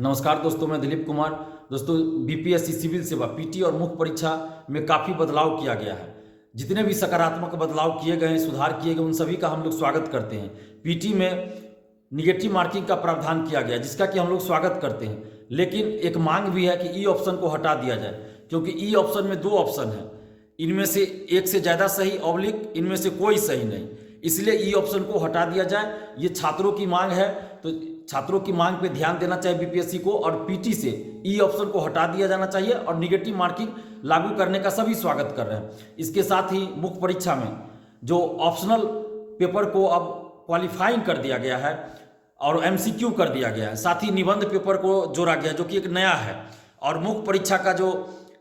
नमस्कार दोस्तों, मैं दिलीप कुमार। दोस्तों, बीपीएससी सिविल सेवा पीटी और मुख्य परीक्षा में काफ़ी बदलाव किया गया है। जितने भी सकारात्मक बदलाव किए गए हैं, सुधार किए गए, उन सभी का हम लोग स्वागत करते हैं। पीटी में निगेटिव मार्किंग का प्रावधान किया गया, जिसका कि हम लोग स्वागत करते हैं। लेकिन एक मांग भी है कि ई ऑप्शन को हटा दिया जाए, क्योंकि ई ऑप्शन में 2 ऑप्शन है, इनमें से एक से ज़्यादा सही ऑब्लिक इनमें से कोई सही नहीं, इसलिए ई ऑप्शन को हटा दिया जाए। ये छात्रों की मांग है, तो छात्रों की मांग पे ध्यान देना चाहिए बीपीएससी को, और पीटी से ई ऑप्शन को हटा दिया जाना चाहिए और निगेटिव मार्किंग लागू करने का सभी स्वागत कर रहे हैं। इसके साथ ही मुख्य परीक्षा में जो ऑप्शनल पेपर को अब क्वालिफाइंग कर दिया गया है और एमसीक्यू कर दिया गया है, साथ ही निबंध पेपर को जोड़ा गया जो कि एक नया है, और मुख्य परीक्षा का जो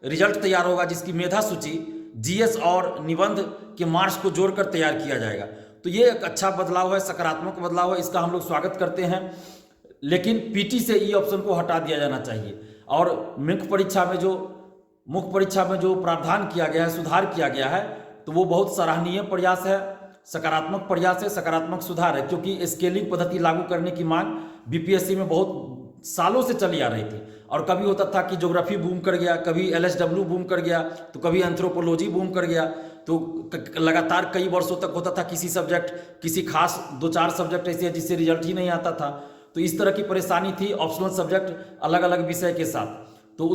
रिजल्ट तैयार होगा, जिसकी मेधा सूची जीएस और निबंध के मार्क्स को जोड़कर तैयार किया जाएगा। तो ये एक अच्छा बदलाव है, सकारात्मक बदलाव है, इसका हम लोग स्वागत करते हैं। लेकिन पीटी से ई ऑप्शन को हटा दिया जाना चाहिए, और मुख्य परीक्षा में जो प्रावधान किया गया है, सुधार किया गया है, तो वो बहुत सराहनीय प्रयास है, सकारात्मक प्रयास है, सकारात्मक सुधार है। क्योंकि स्केलिंग पद्धति लागू करने की मांग बीपीएससी में बहुत सालों से चली आ रही थी, और कभी होता था कि ज्योग्राफी बूम कर गया, कभी एलएसडब्ल्यू बूम कर गया, तो कभी एंथ्रोपोलॉजी बूम कर गया, तो लगातार कई वर्षों तक होता था किसी सब्जेक्ट, किसी खास 2-4 सब्जेक्ट ऐसे हैं जिससे रिजल्ट ही नहीं आता था। तो इस तरह की परेशानी थी ऑप्शनल सब्जेक्ट अलग अलग विषय के साथ, तो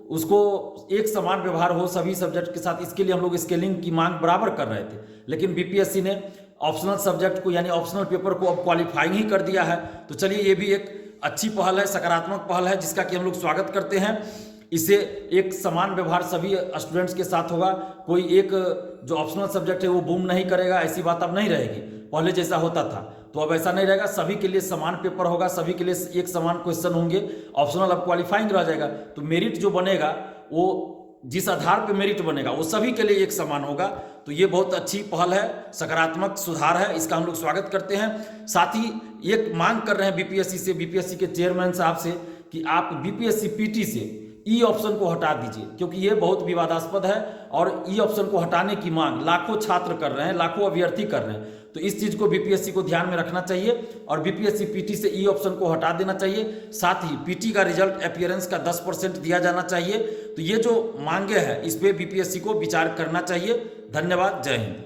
उसको एक समान व्यवहार हो सभी सब्जेक्ट के साथ, इसके लिए हम लोग स्केलिंग की मांग बराबर कर रहे थे। लेकिन बीपीएससी ने ऑप्शनल सब्जेक्ट को, यानी ऑप्शनल पेपर को अब क्वालिफाइंग ही कर दिया है। तो चलिए, ये भी एक अच्छी पहल है, सकारात्मक पहल है, जिसका कि हम लोग स्वागत करते हैं। इससे एक समान व्यवहार सभी स्टूडेंट्स के साथ होगा। कोई एक जो ऑप्शनल सब्जेक्ट है वो बूम नहीं करेगा, ऐसी बात अब नहीं रहेगी। पहले जैसा होता था तो अब ऐसा नहीं रहेगा, सभी के लिए समान पेपर होगा, सभी के लिए एक समान क्वेश्चन होंगे। ऑप्शनल अब क्वालिफाइंग रह जाएगा, तो मेरिट जो बनेगा वो जिस आधार पे मेरिट बनेगा वो सभी के लिए एक समान होगा। तो ये बहुत अच्छी पहल है, सकारात्मक सुधार है, इसका हम लोग स्वागत करते हैं। साथ ही एक मांग कर रहे हैं बीपीएससी से, बीपीएससी के चेयरमैन साहब से, कि आप बीपीएससी पीटी से ई ऑप्शन को हटा दीजिए, क्योंकि ये बहुत विवादास्पद है, और ई ऑप्शन को हटाने की मांग लाखों छात्र कर रहे हैं, लाखों अभ्यर्थी कर रहे हैं। तो इस चीज़ को बीपीएससी को ध्यान में रखना चाहिए, और बीपीएससी पीटी से ई ऑप्शन को हटा देना चाहिए। साथ ही पीटी का रिजल्ट अपीयरेंस का 10% दिया जाना चाहिए। तो ये जो मांगे हैं, इस पर बीपीएससी को विचार करना चाहिए। धन्यवाद, जय हिंद।